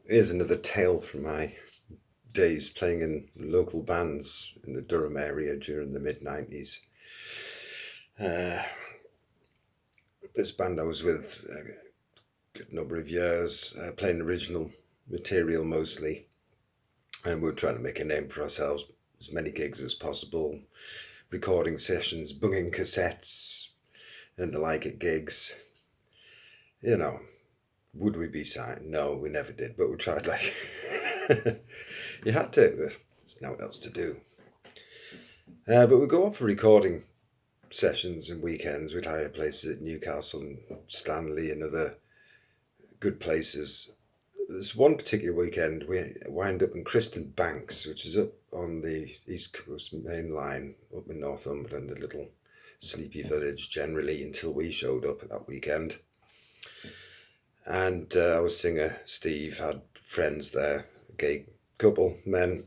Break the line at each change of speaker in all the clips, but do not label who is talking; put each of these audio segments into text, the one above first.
Here's another tale from my days playing in local bands in the Durham area during the mid-90s. Uh, this band I was with a good number of years, playing original material mostly, and we were trying to make a name for ourselves, as many gigs as possible, recording sessions, bunging cassettes, and the like at gigs. You know, would we be signed? No, we never did, but we tried like you had to. There's nothing else to do. But we go off for recording sessions and weekends. We'd hire places at Newcastle and Stanley and other good places. This one particular weekend, we wind up in Criston Banks, which is up on the East Coast main line, up in Northumberland, a little sleepy village generally, until we showed up that weekend. And our singer Steve had friends there, a gay couple, men,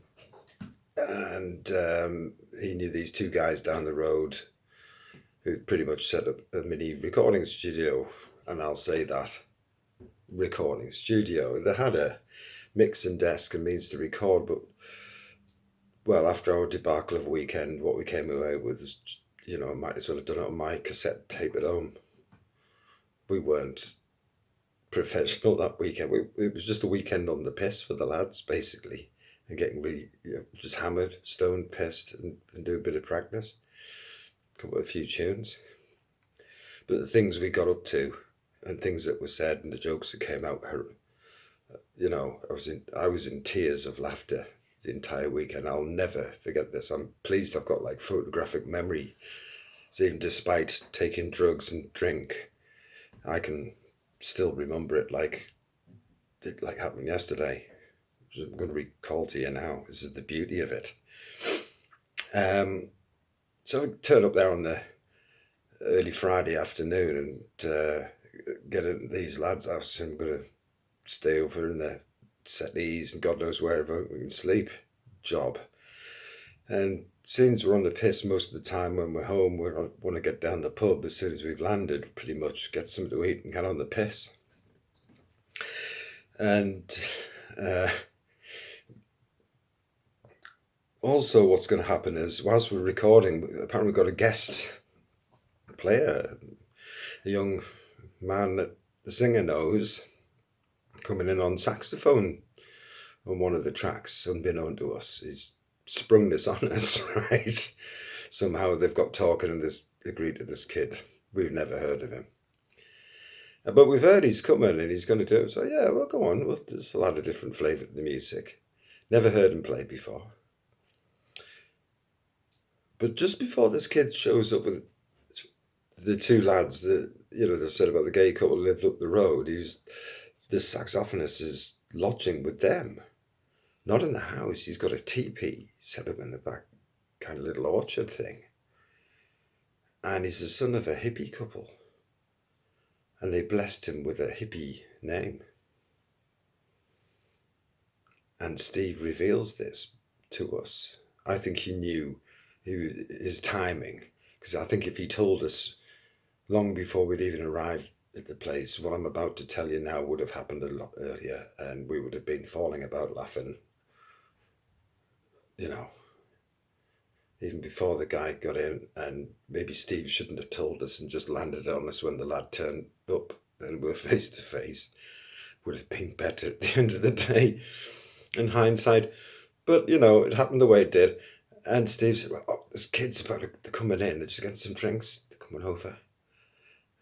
and he knew these two guys down the road who pretty much set up a mini recording studio. And I'll say that, recording studio. They had a mixing desk and means to record, but well, after our debacle of a weekend, what we came away with was, I might as well have done it on my cassette tape at home. We weren't professional that weekend. It was just a weekend on the piss for the lads, basically, and getting really just hammered, stoned, pissed, and do a bit of practice, come up with a few tunes. But the things we got up to, and things that were said, and the jokes that came out, I was in tears of laughter the entire weekend. I'll never forget this. I'm pleased I've got like photographic memory. So even despite taking drugs and drink, I can still remember it like it happened yesterday, which I'm going to recall to you now. This is the beauty of it. So I turned up there on the early Friday afternoon and get in these lads' house. I'm going to stay over in the settees and God knows wherever we can sleep job. And since we're on the piss most of the time when we're home, we want to get down the pub as soon as we've landed, pretty much get something to eat and get on the piss. And also what's going to happen is, whilst we're recording, apparently we've got a guest player, a young man that the singer knows, coming in on saxophone on one of the tracks, unbeknown to us. He's sprung this on us, right? Somehow they've got talking and this agreed to this kid. We've never heard of him. But we've heard he's coming and he's going to do it. So yeah, well, go on. Well, there's a lot of different flavour to the music. Never heard him play before. But just before this kid shows up with the two lads that, they said about the gay couple who lived up the road, the saxophonist is lodging with them. Not in the house. He's got a teepee set up in the back, kind of little orchard thing. And he's the son of a hippie couple. And they blessed him with a hippie name. And Steve reveals this to us. I think he knew his timing, because I think if he told us long before we'd even arrived at the place, what I'm about to tell you now would have happened a lot earlier, and we would have been falling about laughing, even before the guy got in. And maybe Steve shouldn't have told us and just landed on us when the lad turned up and we're face to face. Would have been better at the end of the day, in hindsight. But, it happened the way it did. And Steve said, well, this kid's about to coming in. They're just getting some drinks. They're coming over.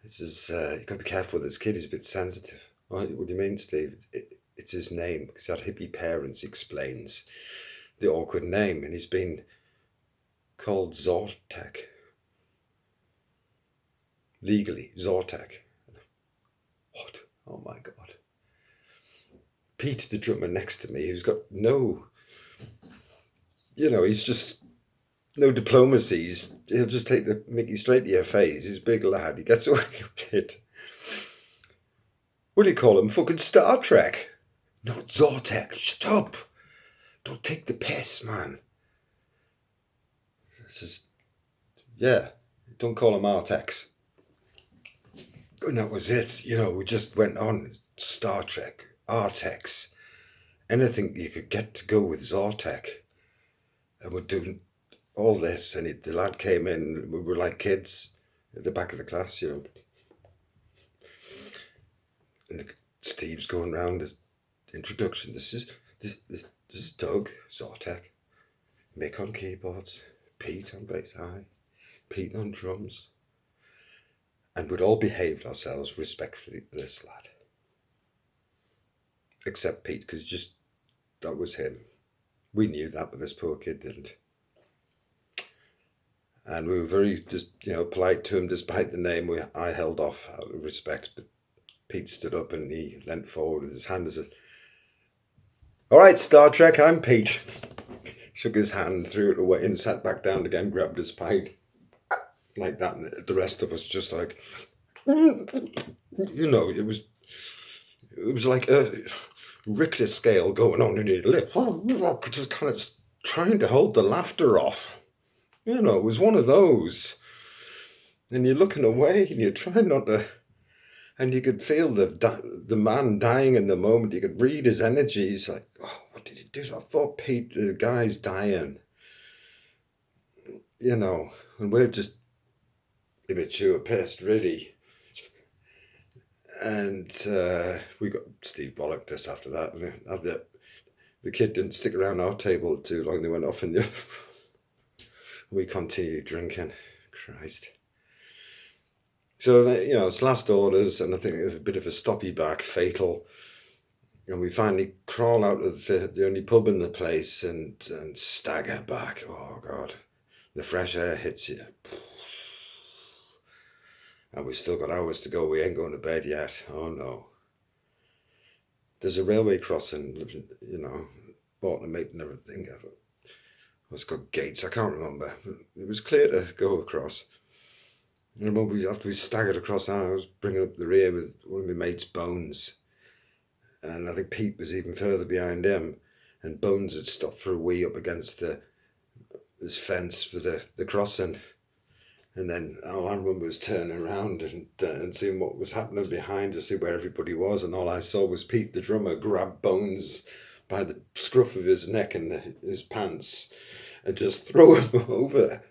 He says, you've got to be careful with this kid. He's a bit sensitive. What do you mean, Steve? It's his name. Because he had hippie parents, he explains the awkward name. And he's been called Zortek. Legally, Zortek. What? Oh my God. Pete, the drummer next to me, who's got no, he's just no diplomacy. He'll just take the mickey straight to your face. He's a big lad. He gets away with it. What do you call him? Fucking Star Trek. Not Zortek. Shut up. Don't take the piss, man. This is, yeah, don't call him Artex. And that was it. We just went on. Star Trek, Artex. anything you could get to go with Zortec. And we're doing all this, and the lad came in, we were like kids at the back of the class, you know. And Steve's going around his introduction. This is Doug Zortec, Mick on keyboards, Pete on bass high, Pete on drums. And we'd all behaved ourselves respectfully to this lad. Except Pete, because that was him. We knew that, but this poor kid didn't. And we were very polite to him despite the name. I held off out of respect, but Pete stood up and he leant forward with his hand and said, "All right, Star Trek, I'm Pete." Shook his hand, threw it away and sat back down again, grabbed his pint. Like that, and the rest of us just like, you know, it was like a Richter scale going on in your lip, just kind of trying to hold the laughter off. You know, it was one of those. And you're looking away and you're trying not to, and you could feel the man dying in the moment. You could read his energy. He's like, "Oh, what did he do? I thought Pete, the guy's dying." You know, and we're just immature, pissed, really. And we got Steve bollocked us after that. And the kid didn't stick around our table too long. They went off and we continued drinking. Christ. So, you know, it's last orders, and I think it was a bit of a stoppy back, fatal. And we finally crawl out of the only pub in the place and stagger back. Oh, God. The fresh air hits you. And we've still got hours to go. We ain't going to bed yet. Oh, no. There's a railway crossing, you know, Automate and everything. It's got gates. I can't remember. It was clear to go across. I remember after we staggered across, I was bringing up the rear with one of my mates, Bones. And I think Pete was even further behind him. And Bones had stopped for a wee up against this fence for the crossing. And then all I remember was turning around and seeing what was happening behind to see where everybody was. And all I saw was Pete, the drummer, grab Bones by the scruff of his neck and his pants and just throw him over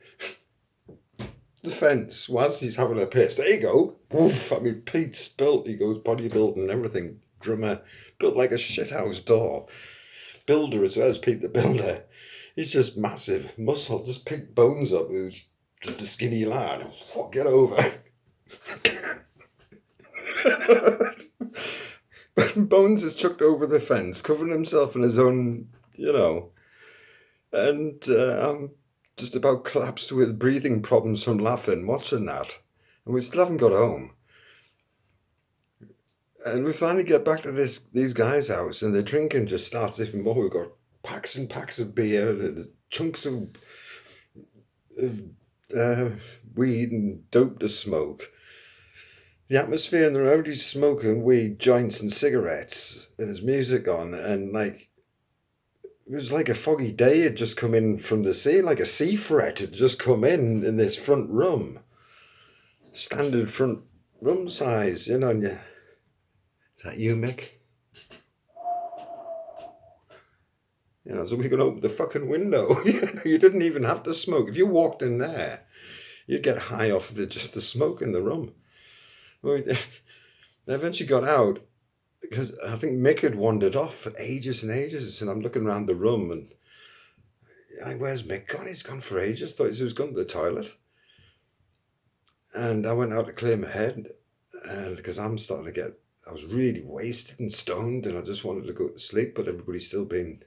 the fence whilst he's having a piss. There you go. Oof. I mean, Pete's built, he goes bodybuilding and everything. Drummer, built like a shithouse door. Builder as well as Pete the Builder. He's just massive muscle. Just pick Bones up, who's just a skinny lad. What, get over. Bones is chucked over the fence, covering himself in his own, you know, and I'm just about collapsed with breathing problems from laughing, watching that. And we still haven't got home. And we finally get back to these guys' house, and the drinking just starts even more. We've got packs and packs of beer, chunks of weed and dope to smoke. The atmosphere in the road, he's smoking weed, joints and cigarettes, and there's music on, and like, it was like a foggy day had just come in from the sea, like a sea fret had just come in this front room. Standard front room size, you know, and is that you, Mick? You know, so we could open the fucking window. You didn't even have to smoke. If you walked in there, you'd get high off just the smoke in the room. Well, I eventually got out because I think Mick had wandered off for ages and ages, and I'm looking around the room and like, where's Mick gone? He's gone for ages. Thought he was gone to the toilet. And I went out to clear my head, and because I was really wasted and stoned, and I just wanted to go to sleep, but everybody's still been,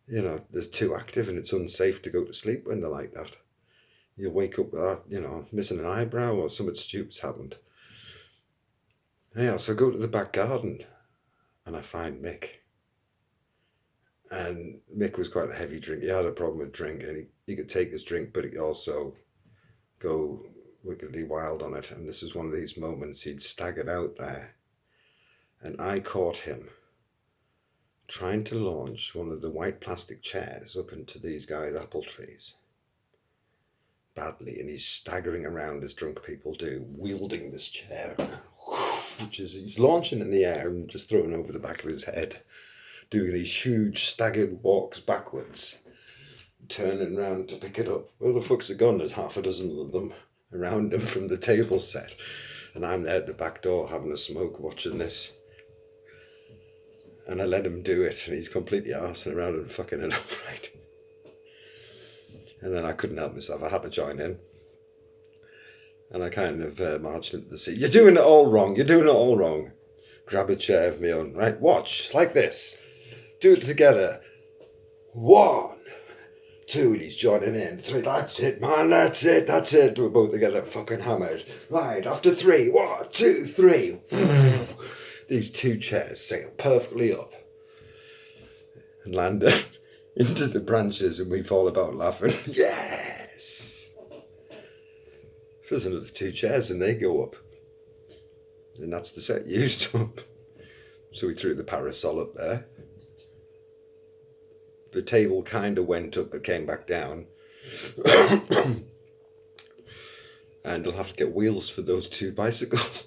you know, there's too active, and it's unsafe to go to sleep when they're like that. You wake up without, you know, missing an eyebrow or something stupid's happened. Yeah, so I go to the back garden and I find Mick. And Mick was quite a heavy drinker. He had a problem with drink, and he could take his drink, but he could also go wickedly wild on it. And this is one of these moments he'd staggered out there. And I caught him trying to launch one of the white plastic chairs up into these guys' apple trees. Badly, and he's staggering around as drunk people do, wielding this chair, which is he's launching in the air and just throwing over the back of his head doing these huge staggered walks backwards, turning round to pick it up. Where the fuck's it gone? There's half a dozen of them around him from the table set. And I'm there at the back door having a smoke, watching this. And I let him do it, and he's completely arsing around and fucking it up, right? And then I couldn't help myself. I had to join in. And I kind of marched into the seat. You're doing it all wrong. You're doing it all wrong. Grab a chair of my own. Right, watch, like this. Do it together. 1, 2, and he's joining in. 3, that's it, man, that's it, that's it. We're both together, fucking hammered. Right, after 3, 1, 2, 3. These 2 chairs sail perfectly up and land into the branches, and we fall about laughing. Yes! So there's another 2 chairs, and they go up. And that's the set used up. So we threw the parasol up there. The table kind of went up but came back down. And I'll have to get wheels for those 2 bicycles.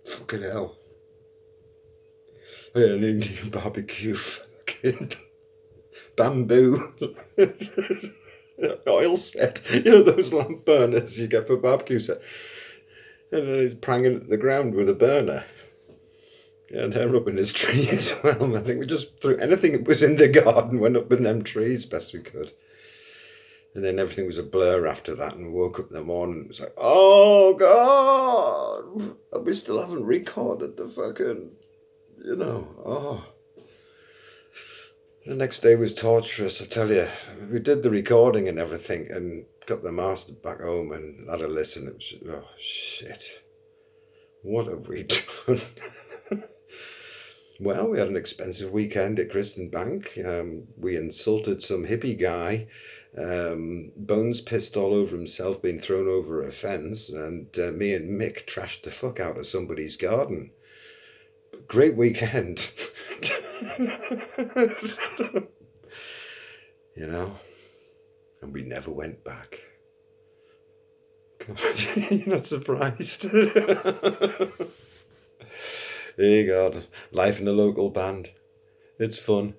Fucking hell. I need a new barbecue fucking bamboo oil set. You know those lamp burners you get for barbecue set. And then he's pranging at the ground with a burner. And they're up in his tree as well. I think we just threw anything that was in the garden, went up in them trees best we could. And then everything was a blur after that, and we woke up in the morning and it was like, oh God, and we still haven't recorded the fucking, oh. The next day was torturous, I tell you. We did the recording and everything and got the master back home and had a listen. It was, oh shit, what have we done? Well, we had an expensive weekend at Kristen Bank. We insulted some hippie guy. Bones pissed all over himself, being thrown over a fence, and me and Mick trashed the fuck out of somebody's garden. Great weekend. And we never went back. God, you're not surprised. Hey God, life in a local band. It's fun.